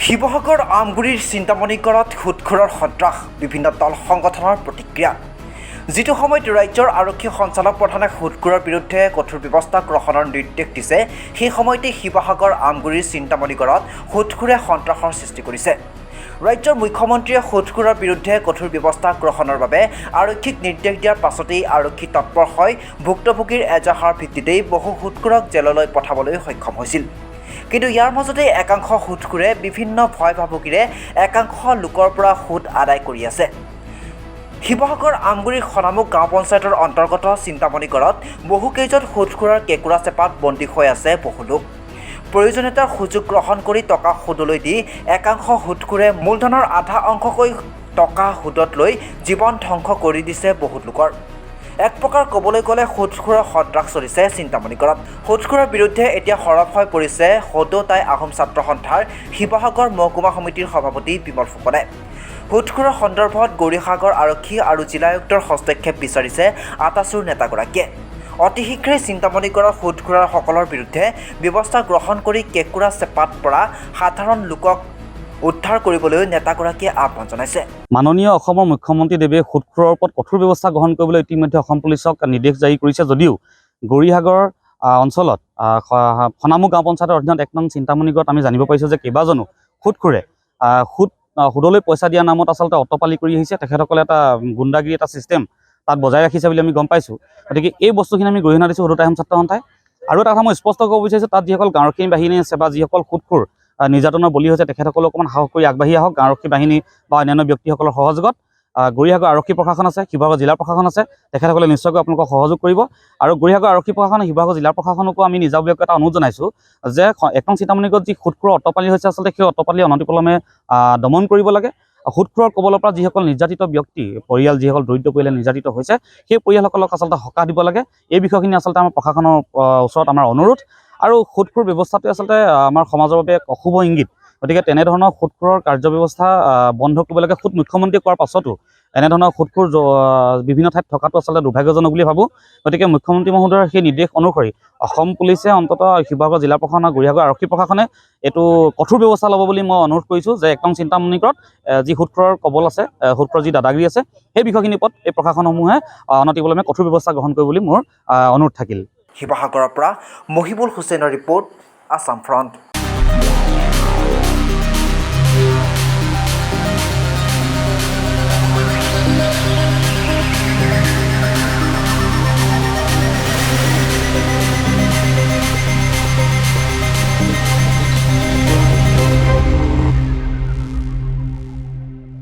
শিৱসাগৰ আমগুৰিৰ চিন্তামণিকৰত সুদখোৰৰ সন্ত্ৰাস বিভিন্ন দল সংগঠনৰ প্ৰতিক্ৰিয়া। যিটো সময়ত ৰাজ্যৰ আৰক্ষী সঞ্চালক প্ৰধানে সুদখোৰৰ বিৰুদ্ধে কঠোৰ ব্যৱস্থা গ্ৰহণৰ নিৰ্দেশ দিছে, সেই সময়তে শিৱসাগৰ আমগুৰিৰ চিন্তামণিকৰত সুদখোৰে সন্ত্ৰাসৰ সৃষ্টি কৰিছে। ৰাজ্যৰ মুখ্যমন্ত্ৰীয়ে সুদখোৰৰ বিৰুদ্ধে কঠোৰ ব্যৱস্থা গ্ৰহণৰ বাবে আৰক্ষীক নিৰ্দেশ দিয়াৰ পাছতেই আৰক্ষী তৎপৰ হৈ ভুক্তভোগীৰ এজাহাৰৰ ভিত্তিতেই বহু সুদখোৰক জেললৈ পঠাবলৈ সক্ষম হৈছিল। কিন্তু ইয়াৰ মাজতে একাংশ সুদখোৰে বিভিন্ন ভয় ভাবুকিৰে একাংশ লোকৰ পৰা সুদ আদায় কৰি আছে। শিৱসাগৰ আমগুৰিৰ সনামুখ গাঁও পঞ্চায়তৰ অন্তৰ্গত চিন্তামণিকৰত বহুকেইজন সুদখোৰৰ কেঁকুৰা চেপাত বন্দী হৈ আছে বহু লোক। প্ৰয়োজনীয়তাৰ সুযোগ গ্ৰহণ কৰি টকা সুদলৈ দি একাংশ সুদখোৰে মূলধনৰ আধা অংশকৈ টকা সুদত লৈ জীৱন ধ্বংস কৰি দিছে বহুত লোকৰ। এক প্ৰকাৰ ক'বলৈ গ'লে সুদখোৰৰ সন্ত্ৰাস চলিছে চিন্তামণিকৰত। সুদখোৰৰ বিৰুদ্ধে এতিয়া সৰব হৈ পৰিছে সদৌ তাই আহোম ছাত্ৰ সন্থাৰ শিৱসাগৰ মহকুমা সমিতিৰ সভাপতি বিমল ফুকনে। সুদখোৰৰ সন্দৰ্ভত গৌৰীসাগৰ আৰক্ষী আৰু জিলা আয়ুক্তৰ হস্তক্ষেপ বিচাৰিছে আটাচুৰ নেতাগৰাকীয়ে। অতি শীঘ্ৰেই চিন্তামণিকৰৰ সুদখোৰসকলৰ বিৰুদ্ধে ব্যৱস্থা গ্ৰহণ কৰি কেঁকুৰা চেপাত পৰা সাধাৰণ লোকক উদ্ধাৰ কৰিবলৈ নেতাগৰাকীয়ে আহ্বান জনাইছে। মাননীয় অসমৰ মুখ্যমন্ত্ৰীদেৱে সুদখোৰৰ ওপৰত কঠোৰ ব্যৱস্থা গ্ৰহণ কৰিবলৈ ইতিমধ্যে অসম পুলিচক নিৰ্দেশ জাৰি কৰিছে যদিও গৌৰীসাগৰ অঞ্চলত সনামুখ গাঁও পঞ্চায়তৰ অধীনত ১ নং চিন্তামণিকৰত আমি জানিব পাৰিছোঁ যে কেইবাজনো সুদখোৰে সুদলৈ পইচা দিয়া নামত আচলতে অটপালি কৰি আহিছে। তেখেতসকলে এটা গুণ্ডাগিৰি এটা ছিষ্টেম তাত বজাই ৰাখিছে বুলি আমি গম পাইছোঁ। গতিকে এই বস্তুখিনি আমি গৰিহণা দিছোঁ সদৌ তাই আহোম ছাত্ৰ সন্থাই। আৰু এটা কথা মই স্পষ্ট ক'ব বিচাৰিছোঁ, তাত যিসকল গাঁওৰক্ষী বাহিনী আছে বা যিসকল সুদখোৰ নিৰ্যাতনৰ বলি হৈছে তেখেতসকলে অকণমান সাহস কৰি আগবাঢ়ি আহক। গাঁওৰক্ষী বাহিনী বা অন্যান্য ব্যক্তিসকলৰ সহযোগত গৌৰীসাগৰ আৰক্ষী প্ৰশাসন আছে, শিৱসাগৰ জিলা প্ৰশাসন আছে, তেখেতসকলে নিশ্চয়কৈ আপোনালোকক সহযোগ কৰিব। আৰু গৌৰীসাগৰ আৰক্ষী প্ৰশাসন, শিৱসাগৰ জিলা প্ৰশাসনকো আমি নিজাববীয়াকৈ এটা অনুৰোধ জনাইছোঁ যে ১ নং চিন্তামণিকৰত যি সুদখোৰৰ অটপালি হৈছে আচলতে সেই অটপালি অনতিপলমে দমন কৰিব লাগে। সুদখোৰৰ কবলৰ পৰা যিসকল নিৰ্যাতিত ব্যক্তি পৰিয়াল, যিসকল দৰিদ্ৰ পৰিয়ালে নিৰ্যাতিত হৈছে সেই পৰিয়ালসকলক আচলতে সকাহ দিব লাগে। এই বিষয়খিনি আচলতে আমাৰ প্ৰশাসনৰ ওচৰত আমাৰ অনুৰোধ। আৰু সুদখোৰ ব্যৱস্থাটোৱে আচলতে আমাৰ সমাজৰ বাবে এক অশুভ ইংগিত। গতিকে তেনেধৰণৰ সুদখোৰৰ কাৰ্যব্যৱস্থা বন্ধ কৰিব লাগে। সুদ মুখ্যমন্ত্ৰীয়ে কোৱাৰ পাছতো এনেধৰণৰ সুদখোৰ বিভিন্ন ঠাইত থকাটো আচলতে দুৰ্ভাগ্যজনক বুলি ভাবোঁ। গতিকে মুখ্যমন্ত্ৰী মহোদয়ৰ সেই নিৰ্দেশ অনুসৰি অসম পুলিচে অন্ততঃ শিৱসাগৰ জিলা প্ৰশাসন আৰু গৌৰীসাগৰ আৰক্ষী প্ৰশাসনে এইটো কঠোৰ ব্যৱস্থা ল'ব বুলি মই অনুৰোধ কৰিছোঁ যে ১ নং চিন্তামণিকৰত যি সুদখোৰৰ কবল আছে, সুদখোৰৰ যি দাদাগিৰি আছে, সেই বিষয়খিনিৰ ওপৰত এই প্ৰশাসনসমূহে অনতিপলমে কঠোৰ ব্যৱস্থা গ্ৰহণ কৰিব বুলি মোৰ অনুৰোধ থাকিল। শিৱসাগৰৰ পৰা মহিবুল হুছেইনৰ ৰিপৰ্ট, আছাম ফ্ৰণ্ট।